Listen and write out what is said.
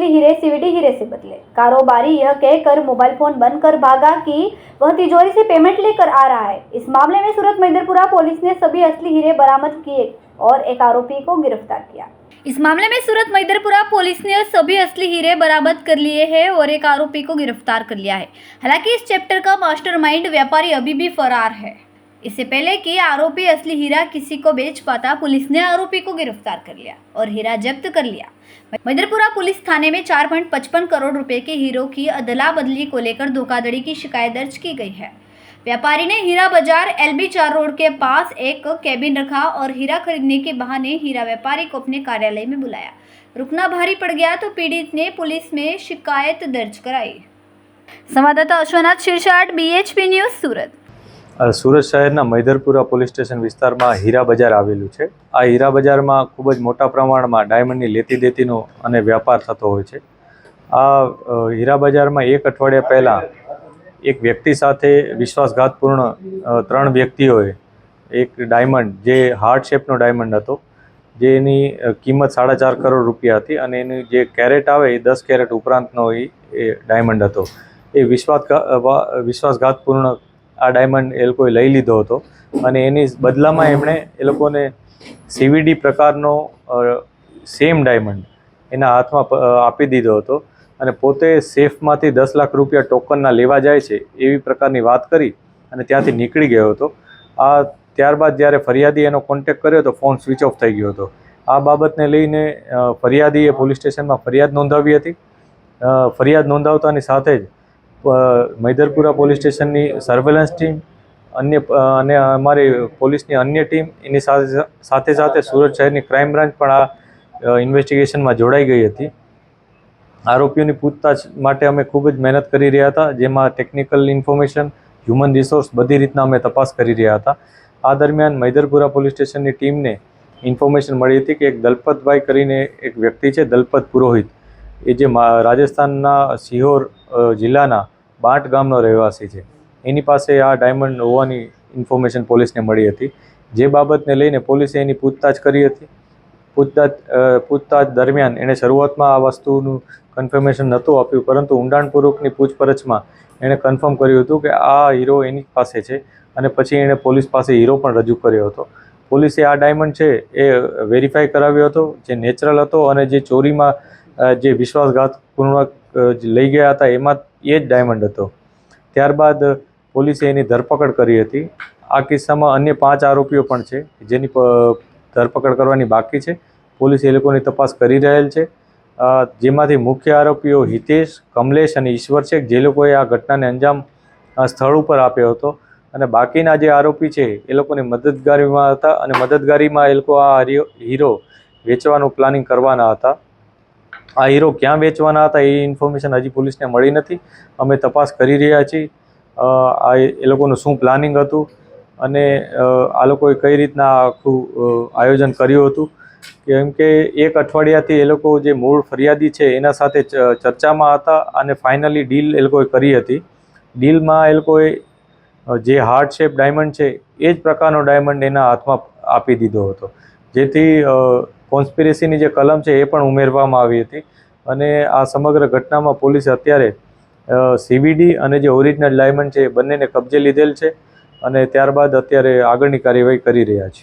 हीरे सीवीडी हीरे से बदले। कारोबारी यह कहकर मोबाइल फोन बंद कर भागा कि वह तिजोरी से पेमेंट लेकर आ रहा है। इस मामले में सूरत महिदरपुरा पुलिस ने सभी असली हीरे बरामद किए और एक आरोपी को गिरफ्तार किया। इस मामले में सूरत महिदरपुरा पुलिस ने सभी असली हीरे बरामद कर लिए हैं और एक आरोपी को गिरफ्तार कर लिया है। हालांकि इस चैप्टर का मास्टरमाइंड व्यापारी अभी भी फरार है। इससे पहले कि आरोपी असली हीरा किसी को बेच पाता, पुलिस ने आरोपी को गिरफ्तार कर लिया और हीरा जब्त कर लिया। महिदरपुरा पुलिस थाने में 4.55 करोड़ रुपए के हीरों की अदला बदली को लेकर धोखाधड़ी की शिकायत दर्ज की गई है। व्यापारी ने हीरा बाजार LB4 रोड के पास एक कैबिन रखा और हीरा खरीदने के बहाने हीरा व्यापारी को अपने कार्यालय में बुलाया। रुकना भारी पड़ गया तो पीड़ित ने पुलिस में शिकायत दर्ज कराई। संवाददाता अश्वनाथ शिरसाट, BHP न्यूज़, सूरत। सूरत शહેરના મહિદરપુરા પોલીસ સ્ટેશન વિસ્તારમાં હીરા બજાર આવેલું છે। આ હીરા બજારમાં ખૂબ જ મોટા પ્રમાણમાં ડાયમંડની લેતી દેતીનો અને વ્યાપાર થતો હોય છે। આ હીરા બજારમાં એક અઠવાડિયા પહેલાં એક વ્યક્તિ સાથે વિશ્વાસઘાતપૂર્ણ 3 વ્યક્તિઓએ એક ડાયમંડ, જે હાર્ટ શેપનો ડાયમંડ હતો, જેની કિંમત 4.5 કરોડ રૂપિયા હતી અને એની જે કેરેટ આવે એ 10 કેરેટ ઉપરાંતનો એ ડાયમંડ હતો। એ વિશ્વાસઘાતપૂર્ણ આ ડાયમંડ એ લોકોએ લઈ લીધો હતો અને એની બદલામાં એમણે એ લોકોને CVD પ્રકારનો સેમ ડાયમંડ એના હાથમાં આપી દીધો હતો અને પોતે સેફમાંથી 10 લાખ રૂપિયા ટોકનના લેવા જાય છે એવી પ્રકારની વાત કરી અને ત્યાંથી નીકળી ગયો હતો। આ ત્યારબાદ જ્યારે ફરિયાદી એનો કોન્ટેક્ટ કર્યો તો ફોન સ્વિચ ઓફ થઈ ગયો હતો। આ બાબતને લઈને ફરિયાદીએ પોલીસ સ્ટેશનમાં ફરિયાદ નોંધાવી હતી। ફરિયાદ નોંધાવતાની સાથે જ महिदरपुरा પોલીસ સ્ટેશનની સર્વેલન્સ ટીમ અને અમારી પોલીસની અન્ય ટીમ એની સાથે સાથે સુરત શહેરની ક્રાઇમ બ્રાન્ચ પણ આ ઇન્વેસ્ટિગેશનમાં જોડાઈ ગઈ હતી। આરોપીઓની પૂછતાછ માટે અમે ખૂબ જ મહેનત કરી રહ્યા હતા, જેમાં ટેકનિકલ ઇન્ફોર્મેશન, હ્યુમન રિસોર્સ બધી રીતના અમે તપાસ કરી રહ્યા હતા। આ દરમિયાન महिदरपुरा પોલીસ સ્ટેશનની ટીમને ઇન્ફોર્મેશન મળી હતી કે એક દલપતભાઈ કરીને એક વ્યક્તિ છે, દલપત પુરોહિત, એ જે રાજસ્થાનના સિહોર જિલ્લાના બાંટ ગામનો રહેવાસી છે, એની પાસે આ ડાયમંડ હોવાની ઇન્ફોર્મેશન પોલીસને મળી હતી। જે બાબતને લઈને પોલીસે એની પૂછતાછ કરી હતી। પૂછતાછ દરમિયાન એણે શરૂઆતમાં આ વસ્તુનું કન્ફર્મેશન નહોતું આપ્યું, પરંતુ ઊંડાણપૂર્વકની પૂછપરછમાં એણે કન્ફર્મ કર્યું હતું કે આ હીરો એની પાસે છે અને પછી એણે પોલીસ પાસે હીરો પણ રજૂ કર્યો હતો। પોલીસે આ ડાયમંડ છે એ વેરીફાઈ કરાવ્યો હતો, જે નેચરલ હતો અને જે ચોરીમાં જે વિશ્વાસઘાતપૂર્વક લઈ ગયા હતા એમાં એ જ ડાયમંડ હતો। ત્યારબાદ પોલીસે એની ધરપકડ કરી હતી। આ કિસ્સામાં અન્ય 5 આરોપીઓ પણ છે જેની ધરપકડ કરવાની બાકી છે। પોલીસ એ લોકોની તપાસ કરી રહેલ છે, જેમાંથી મુખ્ય આરોપીઓ હિતેશ, કમલેશ અને ઈશ્વર છે, જે લોકોએ આ ઘટનાને અંજામ સ્થળ ઉપર આપ્યો હતો અને બાકીના જે આરોપી છે એ લોકોની મદદગારીમાં હતા અને મદદગારીમાં એ લોકો આ હીરો વેચવાનું પ્લાનિંગ કરવાના હતા। આ હીરો ક્યાં વેચવાના હતા એ ઇન્ફોર્મેશન હજી પોલીસને મળી નથી। અમે તપાસ કરી રહ્યા છીએ આ એ લોકોનું શું પ્લાનિંગ હતું અને આ લોકોએ કઈ રીતના આખું આયોજન કર્યું હતું, કેમ કે એક અઠવાડિયાથી એ લોકો જે મૂળ ફરિયાદી છે એના સાથે ચર્ચામાં હતા અને ફાઇનલી ડીલ એ લોકોએ કરી હતી। ડીલમાં એ લોકોએ જે હાર્ટ શેપ ડાયમંડ છે એ જ પ્રકારનો ડાયમંડ એના હાથમાં આપી દીધો હતો, જેથી કોન્સ્પિરેસીની જે કલમ છે એ પણ ઉમેરવામાં આવી હતી અને આ સમગ્ર ઘટનામાં પોલીસે અત્યારે CVD અને જે ઓરિજિનલ ડાયમંડ છે એ બંનેને કબજે લીધેલ છે અને ત્યારબાદ અત્યારે આગળની કાર્યવાહી કરી રહ્યા છે।